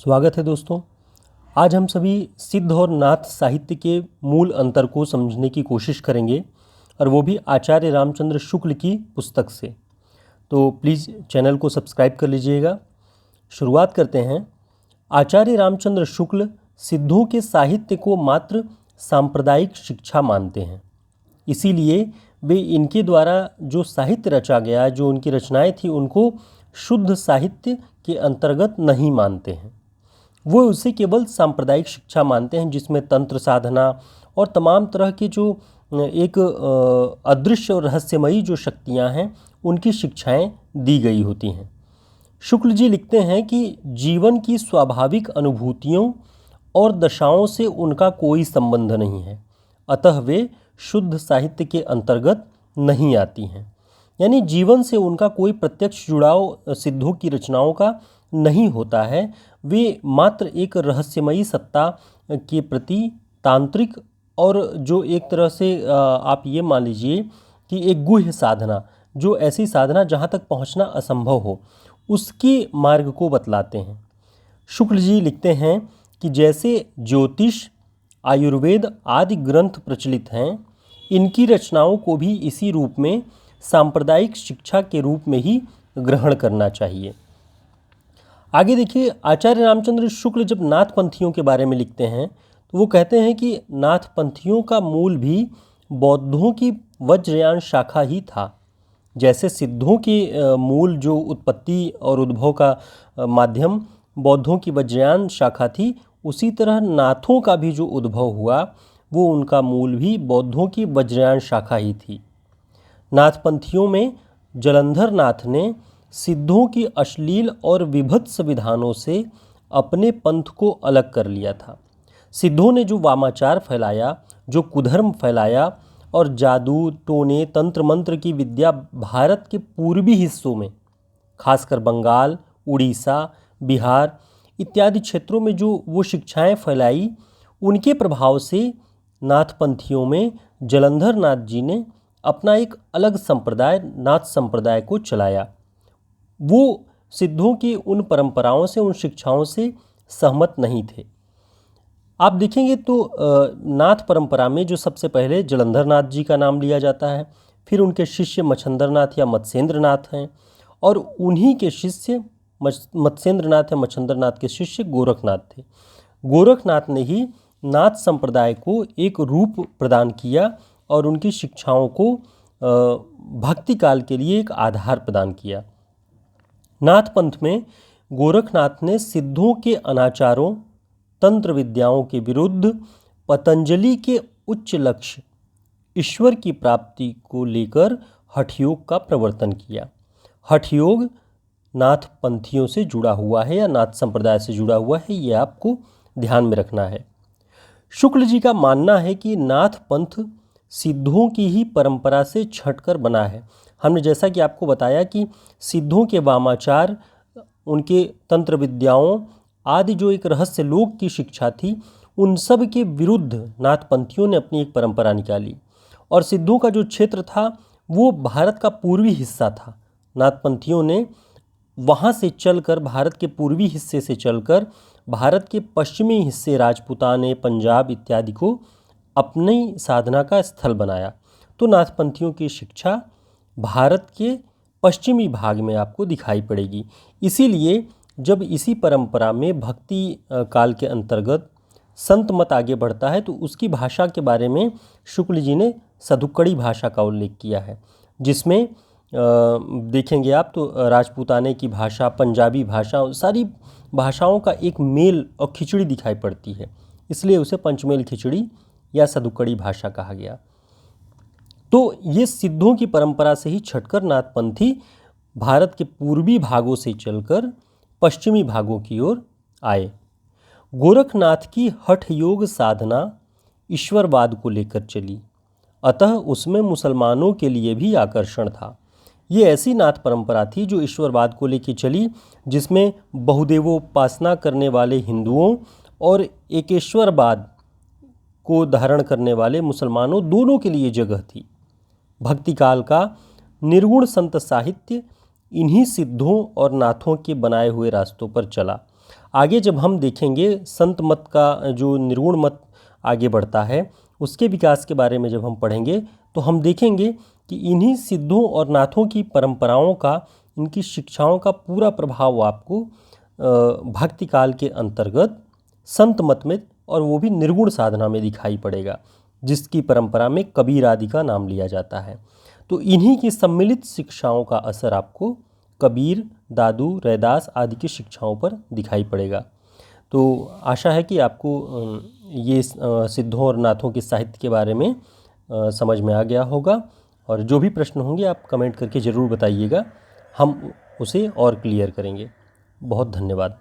स्वागत है दोस्तों। आज हम सभी सिद्ध और नाथ साहित्य के मूल अंतर को समझने की कोशिश करेंगे और वो भी आचार्य रामचंद्र शुक्ल की पुस्तक से। तो प्लीज़ चैनल को सब्सक्राइब कर लीजिएगा। शुरुआत करते हैं। आचार्य रामचंद्र शुक्ल सिद्धों के साहित्य को मात्र सांप्रदायिक शिक्षा मानते हैं, इसीलिए वे इनके द्वारा जो साहित्य रचा गया, जो उनकी रचनाएं थी, उनको शुद्ध साहित्य के अंतर्गत नहीं मानते हैं। वो उसे केवल सांप्रदायिक शिक्षा मानते हैं, जिसमें तंत्र साधना और तमाम तरह की जो एक अदृश्य और रहस्यमयी जो शक्तियां हैं, उनकी शिक्षाएं दी गई होती हैं। शुक्ल जी लिखते हैं कि जीवन की स्वाभाविक अनुभूतियों और दशाओं से उनका कोई संबंध नहीं है, अतः वे शुद्ध साहित्य के अंतर्गत नहीं आती हैं। यानी जीवन से उनका कोई प्रत्यक्ष जुड़ाव सिद्धों की रचनाओं का नहीं होता है। वे मात्र एक रहस्यमयी सत्ता के प्रति तांत्रिक और जो एक तरह से आप ये मान लीजिए कि एक गुह्य साधना, जो ऐसी साधना जहाँ तक पहुँचना असंभव हो, उसके मार्ग को बतलाते हैं। शुक्ल जी लिखते हैं कि जैसे ज्योतिष, आयुर्वेद आदि ग्रंथ प्रचलित हैं, इनकी रचनाओं को भी इसी रूप में सांप्रदायिक शिक्षा के रूप में ही ग्रहण करना चाहिए। आगे देखिए, आचार्य रामचंद्र शुक्ल जब नाथपंथियों के बारे में लिखते हैं तो वो कहते हैं कि नाथपंथियों का मूल भी बौद्धों की वज्रयान शाखा ही था। जैसे सिद्धों के मूल जो उत्पत्ति और उद्भव का माध्यम बौद्धों की वज्रयान शाखा थी, उसी तरह नाथों का भी जो उद्भव हुआ वो उनका मूल भी बौद्धों की वज्रयान शाखा ही थी। नाथपंथियों में जलंधर नाथ ने सिद्धों की अश्लील और विभत्स विधानों से अपने पंथ को अलग कर लिया था। सिद्धों ने जो वामाचार फैलाया, जो कुधर्म फैलाया और जादू, टोने, तंत्र मंत्र की विद्या भारत के पूर्वी हिस्सों में, खासकर बंगाल, उड़ीसा, बिहार इत्यादि क्षेत्रों में जो वो शिक्षाएं फैलाई, उनके प्रभाव से नाथपंथियों में जलंधर नाथ जी ने अपना एक अलग संप्रदाय, नाथ संप्रदाय को चलाया। वो सिद्धों की उन परंपराओं से, उन शिक्षाओं से सहमत नहीं थे। आप देखेंगे तो नाथ परंपरा में जो सबसे पहले जलंधर नाथ जी का नाम लिया जाता है, फिर उनके शिष्य मच्छंदर नाथ या मत्स्येंद्र नाथ हैं, और उन्हीं के शिष्य मत्स्येंद्र नाथ या मच्छंदर नाथ के शिष्य गोरखनाथ थे। गोरखनाथ ने ही नाथ संप्रदाय को एक रूप प्रदान किया और उनकी शिक्षाओं को भक्ति काल के लिए एक आधार प्रदान किया। नाथ पंथ में गोरखनाथ ने सिद्धों के अनाचारों, तंत्र विद्याओं के विरुद्ध पतंजलि के उच्च लक्ष्य ईश्वर की प्राप्ति को लेकर हठयोग का प्रवर्तन किया। हठयोग नाथ पंथियों से जुड़ा हुआ है या नाथ संप्रदाय से जुड़ा हुआ है, ये आपको ध्यान में रखना है। शुक्ल जी का मानना है कि नाथ पंथ सिद्धों की ही परंपरा से छंटकर बना है। हमने जैसा कि आपको बताया कि सिद्धों के वामाचार, उनके तंत्र विद्याओं आदि जो एक रहस्य लोक की शिक्षा थी, उन सब के विरुद्ध नाथपंथियों ने अपनी एक परंपरा निकाली। और सिद्धों का जो क्षेत्र था वो भारत का पूर्वी हिस्सा था। नाथपंथियों ने वहाँ से चलकर, भारत के पूर्वी हिस्से से चलकर भारत के पश्चिमी हिस्से, राजपूताने, पंजाब इत्यादि को अपनी साधना का स्थल बनाया। तो नाथपंथियों की शिक्षा भारत के पश्चिमी भाग में आपको दिखाई पड़ेगी। इसीलिए जब इसी परंपरा में भक्ति काल के अंतर्गत संत मत आगे बढ़ता है, तो उसकी भाषा के बारे में शुक्ल जी ने सदुक्कड़ी भाषा का उल्लेख किया है, जिसमें देखेंगे आप तो राजपूताने की भाषा, पंजाबी भाषा, सारी भाषाओं का एक मेल और खिचड़ी दिखाई पड़ती है। इसलिए उसे पंचमेल खिचड़ी या सदुक्कड़ी भाषा कहा गया। तो ये सिद्धों की परंपरा से ही छटकर नाथपंथी भारत के पूर्वी भागों से चलकर पश्चिमी भागों की ओर आए। गोरखनाथ की हठ योग साधना ईश्वरवाद को लेकर चली, अतः उसमें मुसलमानों के लिए भी आकर्षण था। ये ऐसी नाथ परंपरा थी जो ईश्वरवाद को लेकर चली, जिसमें बहुदेवोपासना करने वाले हिंदुओं और एकेश्वरवाद को धारण करने वाले मुसलमानों दोनों के लिए जगह थी। भक्ति काल का निर्गुण संत साहित्य इन्हीं सिद्धों और नाथों के बनाए हुए रास्तों पर चला। आगे जब हम देखेंगे संत मत का जो निर्गुण मत आगे बढ़ता है उसके विकास के बारे में जब हम पढ़ेंगे तो हम देखेंगे कि इन्हीं सिद्धों और नाथों की परंपराओं का, इनकी शिक्षाओं का पूरा प्रभाव आपको भक्ति काल के अंतर्गत संत मत में और वो भी निर्गुण साधना में दिखाई पड़ेगा, जिसकी परंपरा में कबीर आदि का नाम लिया जाता है। तो इन्हीं की सम्मिलित शिक्षाओं का असर आपको कबीर, दादू, रैदास आदि की शिक्षाओं पर दिखाई पड़ेगा। तो आशा है कि आपको ये सिद्धों और नाथों के साहित्य के बारे में समझ में आ गया होगा, और जो भी प्रश्न होंगे आप कमेंट करके ज़रूर बताइएगा, हम उसे और क्लियर करेंगे। बहुत धन्यवाद।